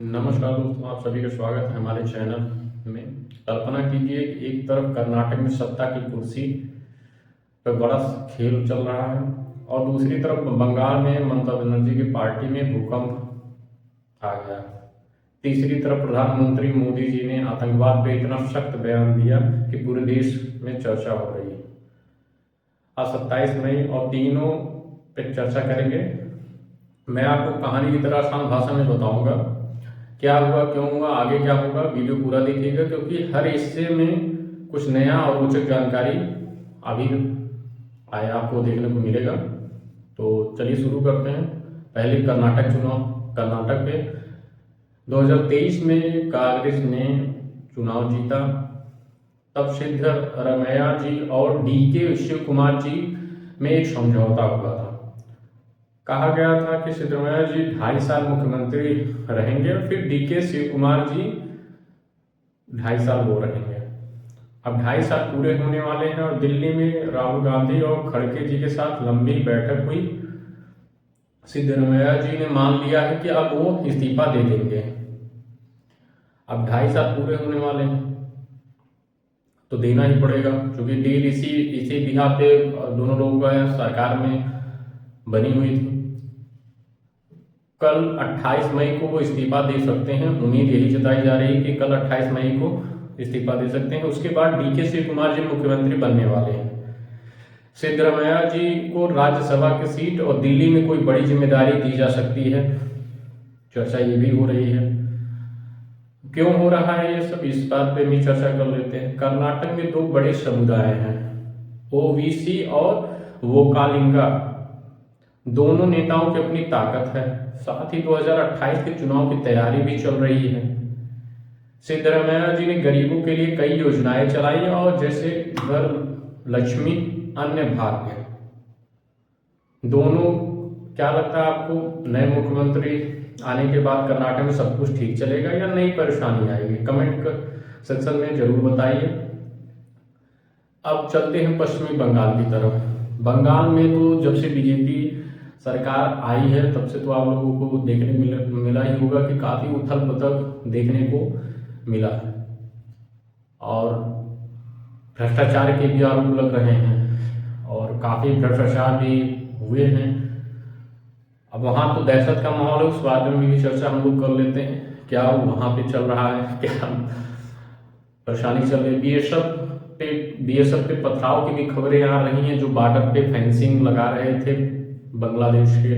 नमस्कार दोस्तों, आप सभी का स्वागत है हमारे चैनल में। कल्पना कीजिए कि एक तरफ कर्नाटक में सत्ता की कुर्सी पर बड़ा खेल चल रहा है और दूसरी तरफ बंगाल में ममता बनर्जी की पार्टी में भूकंप आ गया। तीसरी तरफ प्रधानमंत्री मोदी जी ने आतंकवाद पे इतना सख्त बयान दिया कि पूरे देश में चर्चा हो रही है। आज 27 मई और तीनों पे चर्चा करेंगे। मैं आपको कहानी की तरह आसान भाषा में बताऊंगा क्या हुआ, क्यों हुआ, आगे क्या होगा। वीडियो पूरा देखिएगा क्योंकि हर हिस्से में कुछ नया और रोचक जानकारी अभी आया आपको देखने को मिलेगा। तो चलिए शुरू करते हैं। पहले कर्नाटक चुनाव। कर्नाटक पे 2023 में कांग्रेस ने चुनाव जीता। तब सिद्धरमैया जी और डीके शिव कुमार जी में एक समझौता हुआ था। कहा गया था कि सिद्धरमैया जी 2.5 साल मुख्यमंत्री रहेंगे और फिर डीके शिव कुमार जी 2.5 साल वो रहेंगे। अब 2.5 साल पूरे होने वाले हैं और दिल्ली में राहुल गांधी और खड़गे जी के साथ लंबी बैठक हुई। सिद्धरमैया जी ने मान लिया है कि अब वो इस्तीफा दे देंगे। अब 2.5 साल पूरे होने वाले हैं तो देना ही पड़ेगा, क्योंकि डील इसी इसी बिहार पे दोनों लोगों का सरकार में बनी हुई थी। कल 28 मई को वो इस्तीफा दे सकते हैं। उम्मीद यही जताई जा रही है कि कल 28 मई को इस्तीफा दे सकते हैं। उसके बाद डीके शिव कुमार जी मुख्यमंत्री बनने वाले हैं। सिद्धरमैया जी को राज्यसभा की सीट और दिल्ली में कोई बड़ी जिम्मेदारी दी जा सकती है। चर्चा ये भी हो रही है। क्यों हो रहा है ये सब, इस बात पे भी चर्चा कर लेते हैं। कर्नाटक में दो बड़े समुदाय हैं, ओबीसी और वोकालिंगा। दोनों नेताओं की अपनी ताकत है। साथ ही 2028 के चुनाव की तैयारी भी चल रही है। सिद्धरमैया जी ने गरीबों के लिए कई योजनाएं चलाई और जैसे घर लक्ष्मी, अन्य भाग्य। दोनों, क्या लगता है आपको, नए मुख्यमंत्री आने के बाद कर्नाटक में सब कुछ ठीक चलेगा या नई परेशानी आएगी? कमेंट सेक्शन में जरूर बताइए। अब चलते हैं पश्चिमी बंगाल की तरफ। बंगाल में तो जब से बीजेपी सरकार आई है तब से तो आप लोगों को देखने मिला ही होगा कि काफ़ी उथल पुथल देखने को मिला है और भ्रष्टाचार के भी आरोप लग रहे हैं और काफ़ी भ्रष्टाचार भी हुए हैं। अब वहाँ तो दहशत का माहौल है, उस बारे में भी चर्चा हम लोग कर लेते हैं। क्या वहाँ पे चल रहा है, क्या परेशानी चल रही है। बीएसएफ पे पथराव की भी खबरें आ रही हैं, जो बॉर्डर पे फेंसिंग लगा रहे थे बांग्लादेश के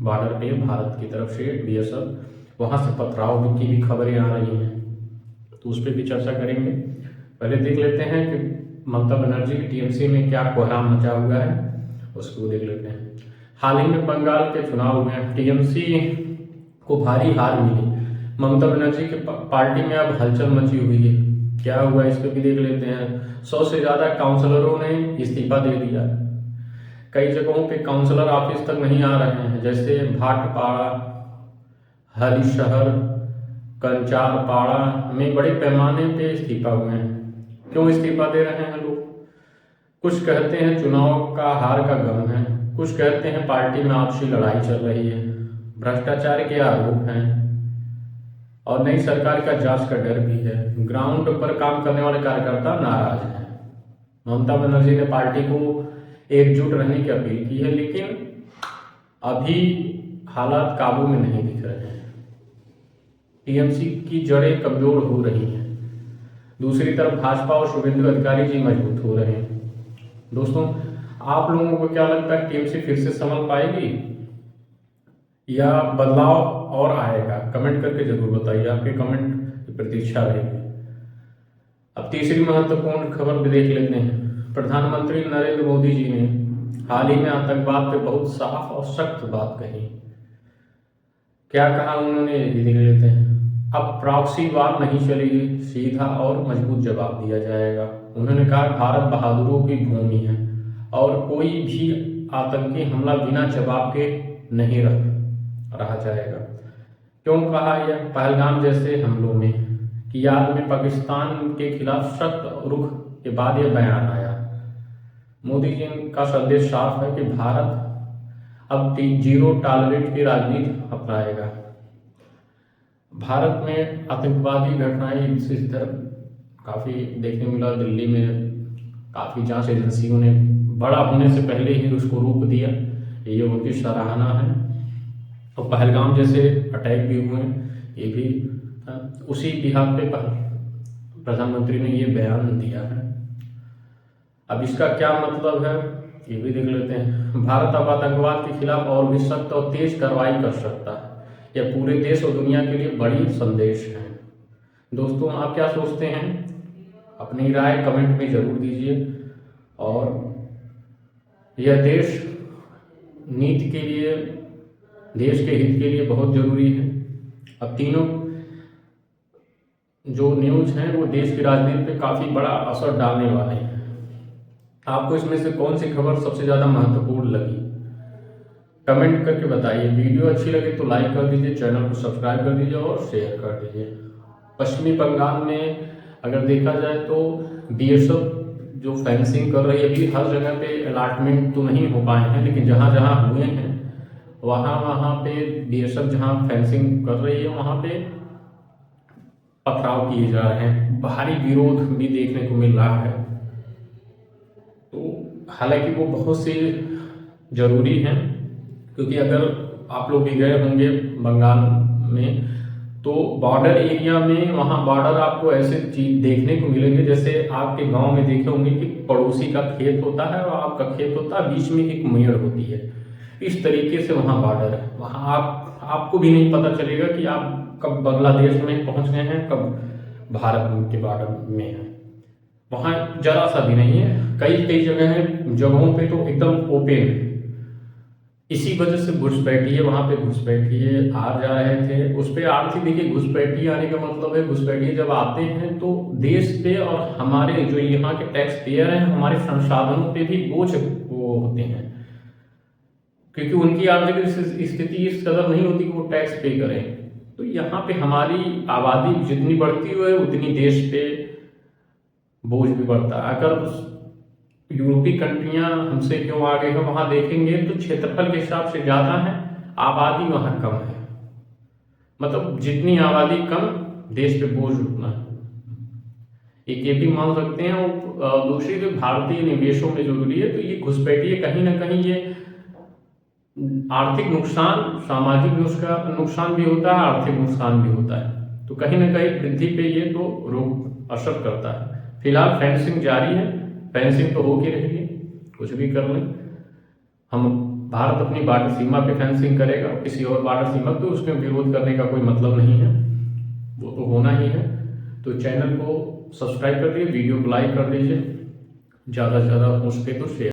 बॉर्डर पे भारत की तरफ से बीएसएफ, वहाँ से पथराव की भी खबरें आ रही हैं, तो उस पर भी चर्चा करेंगे। पहले देख लेते हैं कि ममता बनर्जी की टीएमसी में क्या कोहराम मचा हुआ है, उसको देख लेते हैं। हाल ही में बंगाल के चुनाव में टीएमसी को भारी हार मिली। ममता बनर्जी की पार्टी में अब हलचल मची हुई है। क्या हुआ इसको भी देख लेते हैं। 100 से ज़्यादा काउंसलरों ने इस्तीफा दे दिया। कई जगहों पे काउंसलर ऑफिस तक नहीं आ रहे हैं, जैसे भाटपाड़ा, हरिशहर, कंचारपाड़ा में बड़े पैमाने पे इस्तीफा हुए हैं। क्यों इस्तीफा दे रहे हैं लोग? कुछ कहते हैं चुनाव का हार का गम है, कुछ कहते हैं पार्टी में आपसी लड़ाई चल रही है, भ्रष्टाचार के आरोप हैं और नई सरकार का जांच का डर भी है। ग्राउंड पर काम करने वाले कार्यकर्ता नाराज हैं। ममता बनर्जी ने पार्टी को एकजुट रहने की अपील की है, लेकिन अभी हालात काबू में नहीं दिख रहे हैं। टीएमसी की जड़ें कमजोर हो रही हैं। दूसरी तरफ भाजपा और शुभेंदु अधिकारी जी मजबूत हो रहे हैं। दोस्तों, आप लोगों को क्या लगता है, टीएमसी फिर से संभल पाएगी या बदलाव और आएगा? कमेंट करके जरूर बताइए, आपके कमेंट की प्रतीक्षा रहेगी। अब तीसरी महत्वपूर्ण खबर भी देख लेते हैं। प्रधानमंत्री नरेंद्र मोदी जी ने हाल ही में आतंकवाद पे बहुत साफ और सख्त बात कही। क्या कहा उन्होंने, ये देख लेते हैं। अब प्रॉक्सी वार नहीं चलेगी, सीधा और मजबूत जवाब दिया जाएगा। उन्होंने कहा भारत बहादुरों की भूमि है और कोई भी आतंकी हमला बिना जवाब के नहीं रहा जाएगा। क्यों कहा यह? पहलगाम जैसे हमलों में की याद में पाकिस्तान के खिलाफ सख्त रुख के बाद यह बयान आया। मोदी जी का संदेश साफ है कि भारत अब जीरो टॉलरेंस की राजनीति अपनाएगा। भारत में आतंकवादी घटनाएं इस तरह काफ़ी देखने मिला। दिल्ली में काफ़ी जांच एजेंसियों ने बड़ा होने से पहले ही उसको रोक दिया, ये उनकी सराहना है। और पहलगाम जैसे अटैक भी हुए, ये भी उसी बिहार पे प्रधानमंत्री ने ये बयान दिया है। अब इसका क्या मतलब है ये भी देख लेते हैं। भारत अब आतंकवाद के खिलाफ और भी सख्त और तेज कार्रवाई कर सकता है। यह पूरे देश और दुनिया के लिए बड़ी संदेश है। दोस्तों, आप क्या सोचते हैं? अपनी राय कमेंट में जरूर दीजिए। और यह देश नीति के लिए, देश के हित के लिए बहुत जरूरी है। अब तीनों जो न्यूज हैं वो देश की राजनीति पे काफ़ी बड़ा असर डालने वाले हैं। आपको इसमें से कौन सी खबर सबसे ज़्यादा महत्वपूर्ण लगी, कमेंट करके बताइए। वीडियो अच्छी लगे तो लाइक कर दीजिए, चैनल को सब्सक्राइब कर दीजिए और शेयर कर दीजिए। पश्चिमी बंगाल में अगर देखा जाए तो बीएसएफ जो फेंसिंग कर रही है, अभी हर जगह पे अलॉटमेंट तो नहीं हो पाए हैं, लेकिन जहाँ जहाँ हुए हैं वहाँ पे बीएसएफ जहाँ फेंसिंग कर रही है वहाँ पे पथराव किए जा रहे हैं। भारी विरोध भी देखने को मिल रहा है। तो हालांकि वो बहुत से ज़रूरी हैं, क्योंकि अगर आप लोग भी गए होंगे बंगाल में तो बॉर्डर एरिया में वहाँ बॉर्डर आपको ऐसे चीज देखने को मिलेंगे जैसे आपके गांव में देखे होंगे कि पड़ोसी का खेत होता है और आपका खेत होता है, बीच में एक मेड़ होती है। इस तरीके से वहाँ बॉर्डर है। वहाँ आपको भी नहीं पता चलेगा कि आप कब बांग्लादेश में पहुँच गए हैं, कब भारत के बॉर्डर में है। वहाँ जरा सा भी नहीं है। कई जगहों पे तो एकदम ओपन है। इसी वजह से घुसपैठिए वहाँ पे घुसपैठिए आ जा रहे थे। उस पर आर्थिक देखिए, घुसपैठिए आने का मतलब है घुसपैठिए जब आते हैं तो देश पे और हमारे जो यहाँ के टैक्स पेयर हैं, हमारे संसाधनों पे भी बोझ वो होते हैं, क्योंकि उनकी आर्थिक स्थिति इस कदर नहीं होती कि वो टैक्स पे करें। तो यहाँ पे हमारी आबादी जितनी बढ़ती है उतनी देश पे बोझ भी बढ़ता है। अगर यूरोपीय कंट्रियां हमसे क्यों आगे हैं वहां देखेंगे तो क्षेत्रफल के हिसाब से ज़्यादा है, आबादी वहां कम है। मतलब जितनी आबादी कम, देश पे बोझ उतना है। एक ये भी मान सकते हैं। और दूसरी जो भारतीय निवेशों में जरूरी है, तो ये घुसपैठिए कहीं ना कहीं ये आर्थिक नुकसान, सामाजिक नुकसान भी होता है, आर्थिक नुकसान भी होता है। तो कहीं ना कहीं वृद्धि पे ये तो रोक असर करता है। फिलहाल फेंसिंग जारी है, फेंसिंग तो हो के रहेगी, कुछ भी कर लें। हम भारत अपनी बॉर्डर सीमा पे फेंसिंग करेगा, किसी और बॉर्डर सीमा पे उसमें विरोध करने का कोई मतलब नहीं है, वो तो होना ही है। तो चैनल को सब्सक्राइब कर दीजिए, वीडियो को लाइक कर दीजिए, ज़्यादा से ज़्यादा हो सके तो शेयर।